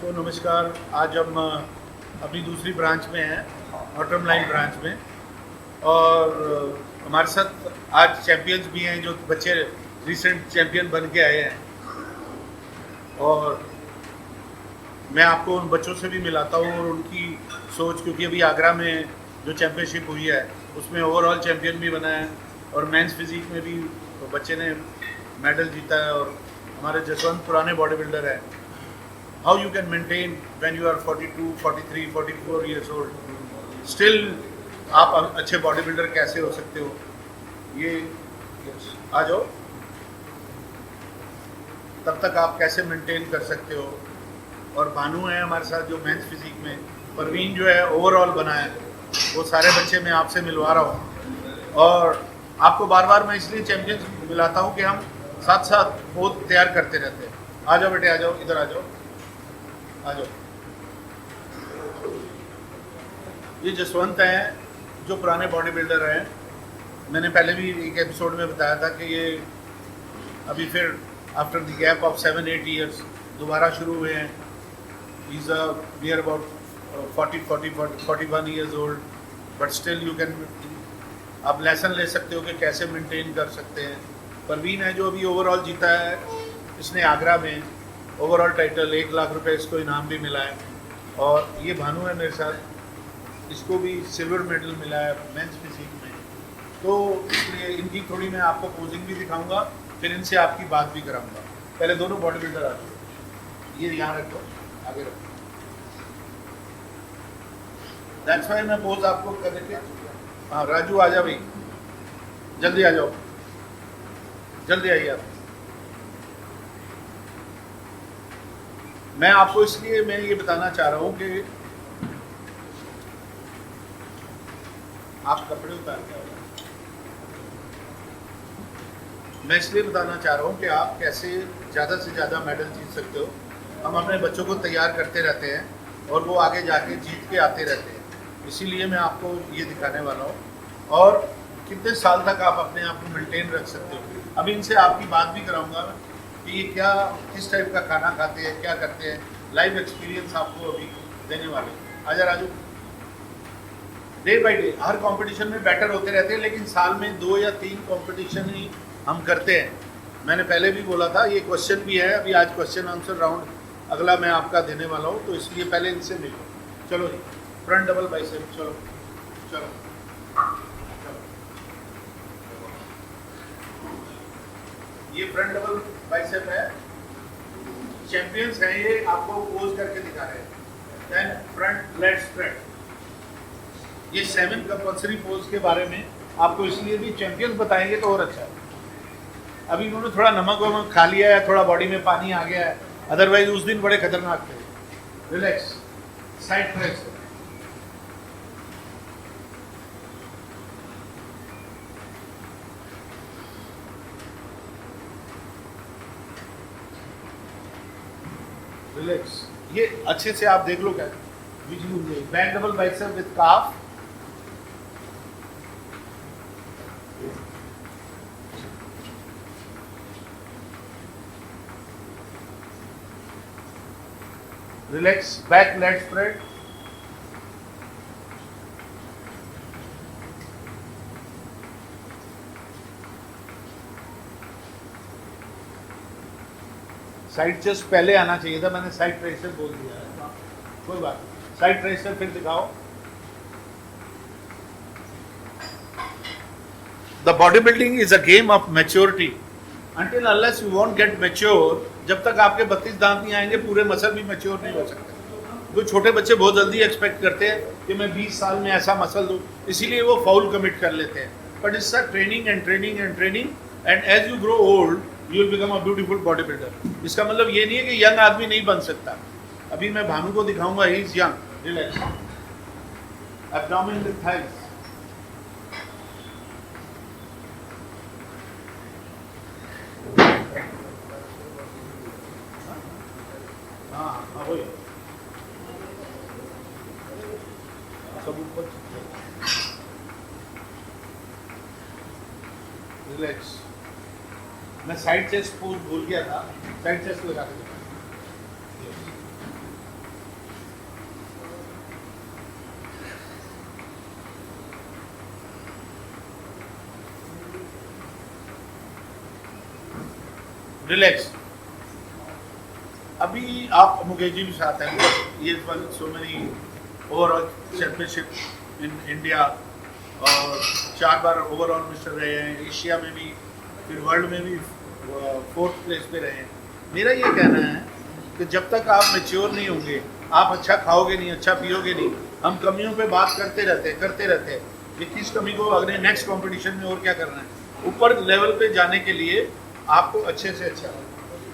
तो नमस्कार। आज हम अपनी दूसरी ब्रांच में हैं, ऑटम लाइन ब्रांच में। और हमारे साथ आज चैंपियंस भी हैं, जो बच्चे रिसेंट चैंपियन बन के आए हैं। और मैं आपको उन बच्चों से भी मिलाता हूँ और उनकी सोच, क्योंकि अभी आगरा में जो चैम्पियनशिप हुई है उसमें ओवरऑल चैम्पियन भी बना है और मेंस फिजिक में भी बच्चे ने मेडल जीता है। और हमारे जसवंत पुराने बॉडी बिल्डर हैं। How you can maintain when you are 42, 43, 44 years old? Still आप अच्छे बॉडी बिल्डर कैसे हो सकते हो? ये आ जाओ। तब तक आप कैसे मेंटेन कर सकते हो? और भानु है हमारे साथ जो मेंस फिजिक में, परवीन जो है ओवरऑल बना है। वो सारे बच्चे मैं आपसे मिलवा रहा हूँ और आपको बार बार मैं इसलिए चैंपियंस मिलाता हूँ कि हम साथ साथ बहुत तैयार करते रहते हैं। आ जाओ बेटे, आ जाओ, इधर आ जाओ, आ जाओ। ये जसवंत हैं जो पुराने बॉडी बिल्डर हैं। मैंने पहले भी एक एपिसोड में बताया था कि ये अभी फिर after the gap of 7-8 years दोबारा शुरू हुए हैं। Is near about 41 years old, but still you can, आप लेसन ले सकते हो कि कैसे मेंटेन कर सकते हैं। परवीन है जो अभी ओवरऑल जीता है, इसने आगरा में ओवरऑल टाइटल, 1 लाख रुपए इसको इनाम भी मिला है। और ये भानु है मेरे साथ, इसको भी सिल्वर मेडल मिला है मेंस फिजिक में। तो इसलिए इनकी थोड़ी मैं आपको पोजिंग भी दिखाऊंगा, फिर इनसे आपकी बात भी कराऊंगा। पहले दोनों बॉडी बिल्डर आ जाओ, ये यहाँ रखो, आगे रखो। दैट्स वाई मैं पोज आपको करके, हाँ राजू आ जा भाई, जल्दी आ जाओ, जल्दी आइए आप। मैं आपको इसलिए मैं ये बताना चाह रहा हूँ कि आप कपड़े उतार के आओ। मैं इसलिए बताना चाह रहा हूँ कि आप कैसे ज़्यादा से ज़्यादा मेडल जीत सकते हो। हम अपने बच्चों को तैयार करते रहते हैं और वो आगे जाके जीत के आते रहते हैं। इसीलिए मैं आपको ये दिखाने वाला हूँ और कितने साल तक आप अपने आप को मेंटेन रख सकते हो। अभी इनसे आपकी बात भी कराऊंगा कि ये क्या, किस टाइप का खाना खाते हैं, क्या करते हैं। लाइव एक्सपीरियंस आपको अभी देने वाले। आजा Raju. Day by day her competition में बेटर होते रहते हैं, लेकिन साल में 2 या 3 कंपटीशन ही हम करते हैं। मैंने पहले भी बोला था, ये क्वेश्चन भी है अभी। आज क्वेश्चन आंसर राउंड अगला मैं आपका देने वाला हूँ, तो इसलिए पहले इनसे मिलो। चलो जी, फ्रंट डबल बाइसेप, चलो चलो चलो। ये फ्रंट डबल बाइसेप है, चैंपियंस हैं ये, आपको पोज करके दिखा रहे हैं। देन फ्रंट लेट स्ट्रेट, ये 7 कंपल्सरी पोज के बारे में आपको इसलिए भी चैंपियंस बताएंगे तो और अच्छा है। अभी उन्होंने थोड़ा नमक वमक खा लिया है, थोड़ा बॉडी में पानी आ गया है, अदरवाइज उस दिन बड़े खतरनाक थे। Relax, side press, relax. ये अच्छे से आप देख लो क्या visual. Back double bicep with calf, relax, back leg spread, side chest पहले आना चाहिए था, मैंने साइड ट्रेसर बोल दिया है, कोई बात नहीं। साइड ट्रेसर फिर दिखाओ। The body building is a game of maturity. Until unless you won't get mature, जब तक आपके 32 दांत नहीं आएंगे पूरे मसल भी मैच्योर नहीं हो सकते। तो छोटे बच्चे बहुत जल्दी एक्सपेक्ट करते हैं कि मैं 20 साल में ऐसा मसल दूँ, इसीलिए वो फाउल कमिट कर लेते हैं। But it's a training and training and training, and as you grow old you will become a beautiful bodybuilder. इसका मतलब ये नहीं है कि यंग आदमी नहीं बन सकता। अभी मैं भानु को दिखाऊंगा, he is young. Relax, abdomen with thighs, हाँ वही सब ऊपर। रिलैक्स। मैं साइड चेस्ट पोज भूल गया था, साइड चेस्ट लगा के रिलैक्स। अभी आप मुकेश जी भी साथ हैं, ये so many overall championship in India और 4 बार ओवरऑल मिस्टर रहे हैं, एशिया में भी, फिर वर्ल्ड में भी 4th प्लेस पे रहे हैं। मेरा ये कहना है कि जब तक आप मैच्योर नहीं होंगे, आप अच्छा खाओगे नहीं, अच्छा पियोगे नहीं, हम कमियों पे बात करते रहते हैं कि किस कमी को अगले नेक्स्ट कंपटीशन में और क्या करना है। ऊपर लेवल पे जाने के लिए आपको अच्छे से अच्छा,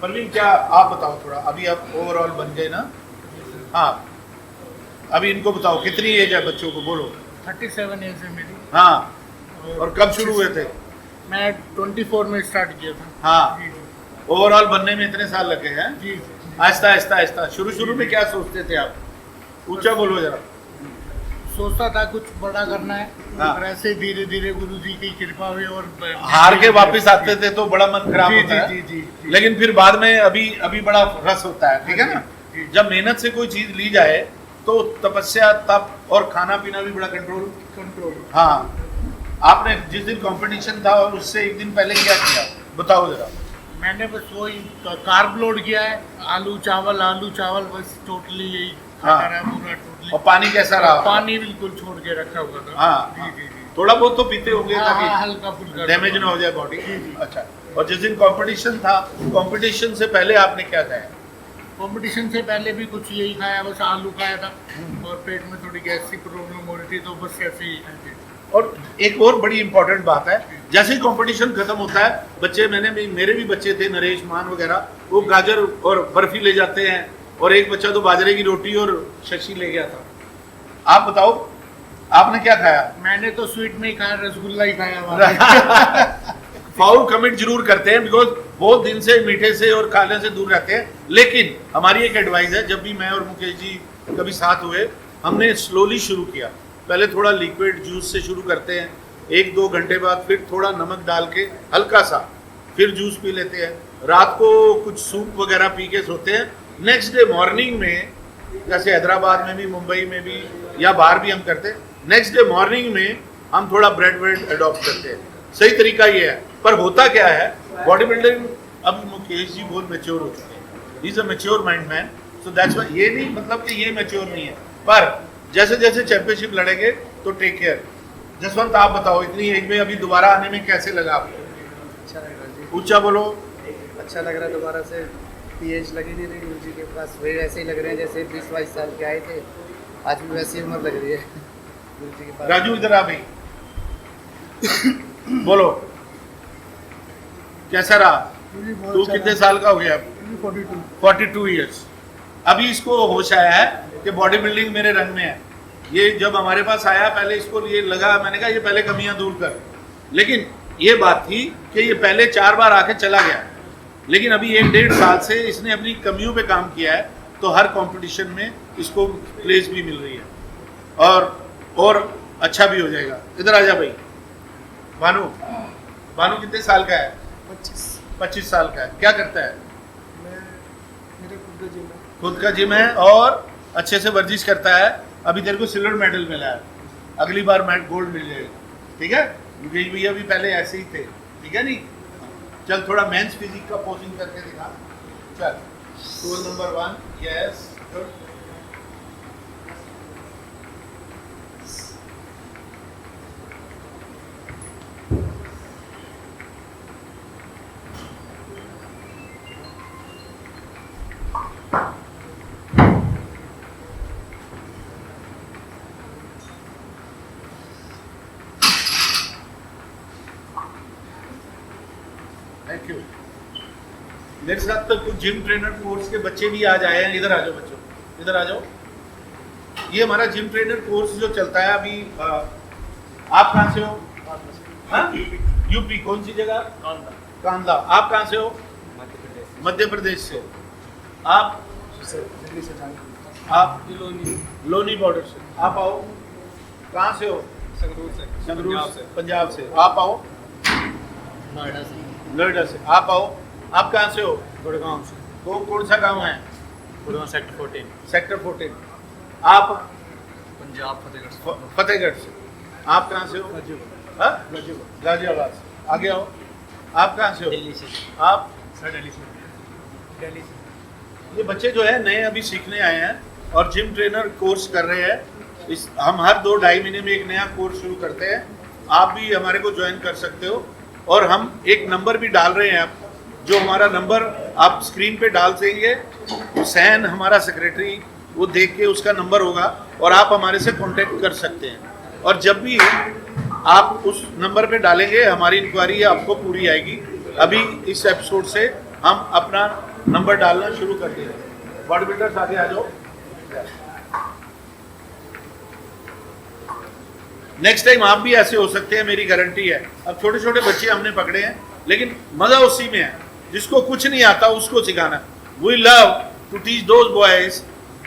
परवीन क्या आप बताओ थोड़ा, अभी आप ओवरऑल बन गए ना? हाँ, अभी इनको बताओ कितनी एज है बच्चों को, बोलो। 37 एज है मेरी। हाँ, और कब शुरू हुए थे? मैं 24 में स्टार्ट किया था। हाँ, ओवरऑल बनने में इतने साल लगे हैं? जी। आहिस्ता आहिस्ता शुरू में क्या सोचते थे आप? ऊंचा बोलो जरा। सोचता था कुछ बड़ा करना है, हाँ। और ऐसे धीरे धीरे गुरु जी की कृपा हुई और हार के वापस आते थे तो बड़ा मन खराब होता है। जी। लेकिन फिर बाद में अभी बड़ा रस होता है, ठीक है ना? जब मेहनत से कोई चीज ली जाए तो तपस्या, तप और खाना पीना भी बड़ा कंट्रोल। हाँ, आपने जिस दिन कंपटीशन था और उससे एक दिन पहले क्या किया बताओ जरा। मैंने बस वही कार्ब लोड किया है, आलू चावल बस टोटली यही खाता रहा पूरा टोटली। और पानी कैसा रहा? पानी बिल्कुल छोड़ के रखा हुआ था। हाँ, जी। थोड़ा बहुत तो पीते होंगे हाँ, ताकि हल्का फुल्का डैमेज ना हो जाए बॉडी। जी। अच्छा, और जिस दिन कंपटीशन था, कंपटीशन से पहले आपने क्या खाया? कंपटीशन से पहले भी कुछ यही खाया, बस आलू खाया था और पेट में थोड़ी गैस की प्रॉब्लम हो रही थी तो बस ऐसे ही। और एक और बड़ी इंपॉर्टेंट बात है, जैसे ही कंपटीशन खत्म होता है, बच्चे मेरे भी बच्चे थे, नरेश मान वगैरह, वो गाजर और बर्फी ले जाते हैं, और एक बच्चा तो बाजरे की रोटी और शशि ले गया था। आप बताओ आपने क्या खाया? मैंने तो स्वीट में ही खाया, रसगुल्ला ही खाया। फाउल कमिट जरूर करते हैं, बिकॉज बहुत दिन से मीठे से और खाने से दूर रहते हैं। लेकिन हमारी एक एडवाइस है, जब भी मैं और मुकेश जी कभी साथ हुए, हमने स्लोली शुरू किया। पहले थोड़ा लिक्विड जूस से शुरू करते हैं, 1-2 घंटे बाद फिर थोड़ा नमक डाल के हल्का सा फिर जूस पी लेते हैं, रात को कुछ सूप वगैरह पी के सोते हैं। नेक्स्ट डे मॉर्निंग में, जैसे हैदराबाद में भी, मुंबई में भी, या बाहर भी हम करते हैं, नेक्स्ट डे मॉर्निंग में हम थोड़ा ब्रेड अडॉप्ट करते हैं। सही तरीका ये है। पर होता क्या है, बॉडी बिल्डिंग, अब मुकेश जी बहुत मैच्योर हो चुके हैं, is a mature mind man, so that's why, ये नहीं मतलब कि ये मैच्योर नहीं है, पर जैसे जैसे चैंपियनशिप लड़ेंगे तो टेक केयर। जसवंत आप बताओ, इतनी एज में अभी दोबारा आने में कैसे लगा आपको? अच्छा लग रहा है जी। ऊंचा बोलो। अच्छा लग रहा है, दोबारा से पीएच लगी नहीं रही गुरु जी के पास, वही वैसे ही लग रहे हैं जैसे 20-22 साल के आए थे, आज भी वैसी उम्र लग रही है गुरु जी के पास। राजू इधर आ भाई, बोलो कैसा रहा? तू कितने साल का हो गया? 42 ईयर्स। अभी इसको होश आया है कि बॉडी बिल्डिंग मेरे रंग में है। ये जब हमारे पास आया, पहले इसको ये लगा, मैंने कहा ये पहले कमियां दूर कर, लेकिन ये बात थी कि ये पहले 4 बार आके चला गया, लेकिन अभी 1-1.5 साल से इसने अपनी कमियों पे काम किया है, तो हर कंपटीशन में इसको प्लेस भी मिल रही है और अच्छा भी हो जाएगा। इधर आ जा भाई। भानु कितने साल का है? 25 साल का है। क्या करता है? मेरे खुद का जिम है और अच्छे से वर्जिश करता है। अभी तेरे को सिल्वर मेडल मिला है, अगली बार गोल्ड मिल जाएगा, ठीक है? मुकेश भैया भी पहले ऐसे ही थे, ठीक है नहीं? चल थोड़ा मेंस फिजिक का पोजिंग करके दिखा। चल, tool number 1, yes, good. Thank you. मेरे साथ तो कुछ जिम ट्रेनर कोर्स के बच्चे भी आज आए हैं। इधर आ जाओ बच्चों, इधर आ जाओ। ये हमारा जिम ट्रेनर कोर्स जो चलता है अभी। आप कहाँ से हो? हाँ? यूपी। कौन सी जगह? कांदा। आप कहाँ से हो? मध्य प्रदेश से। आप? दिल्ली से आप लोनी बॉर्डर से। आप आओ। कहाँ से हो? संगरूर से, पंजाब से। आप आओ। नोएडा से। आप आओ। आप कहाँ से हो? गुड़गांव से। कौन सा गांव है? गुड़गांव सेक्टर 14। सेक्टर 14। आप? पंजाब फतेहगढ़ से। आप कहाँ से हो? हाँ? गाजियाबाद से। आगे आओ। आप कहाँ से हो? दिल्ली से। आप? सर दिल्ली से दिल्ली से ये बच्चे जो है नए अभी सीखने आए हैं और जिम ट्रेनर कोर्स कर रहे हैं। इस हम हर 2-2.5 महीने में एक नया कोर्स शुरू करते हैं। आप भी हमारे को ज्वाइन कर सकते हो और हम एक नंबर भी डाल रहे हैं। आप जो हमारा नंबर आप स्क्रीन पे डाल देंगे, हुसैन हमारा सेक्रेटरी वो देख के उसका नंबर होगा और आप हमारे से कांटेक्ट कर सकते हैं। और जब भी आप उस नंबर पे डालेंगे हमारी इंक्वायरी आपको पूरी आएगी। अभी इस एपिसोड से हम अपना नंबर डालना शुरू कर देंगे। बॉडी बिल्डर्स आगे आ जाओ। नेक्स्ट टाइम आप भी ऐसे हो सकते हैं, मेरी गारंटी है। अब छोटे छोटे बच्चे हमने पकड़े हैं लेकिन मजा उसी में है जिसको कुछ नहीं आता उसको सिखाना। We love to teach those boys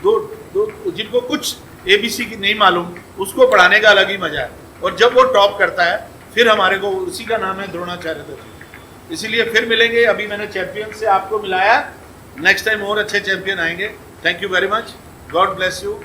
जिनको कुछ ABC की नहीं मालूम, उसको पढ़ाने का अलग ही मजा है। और जब वो टॉप करता है फिर हमारे को उसी का नाम है द्रोणाचार्य दत्त। इसीलिए फिर मिलेंगे। अभी मैंने चैंपियन से आपको मिलाया, नेक्स्ट टाइम और अच्छे चैंपियन आएंगे। Thank you very much, God bless you.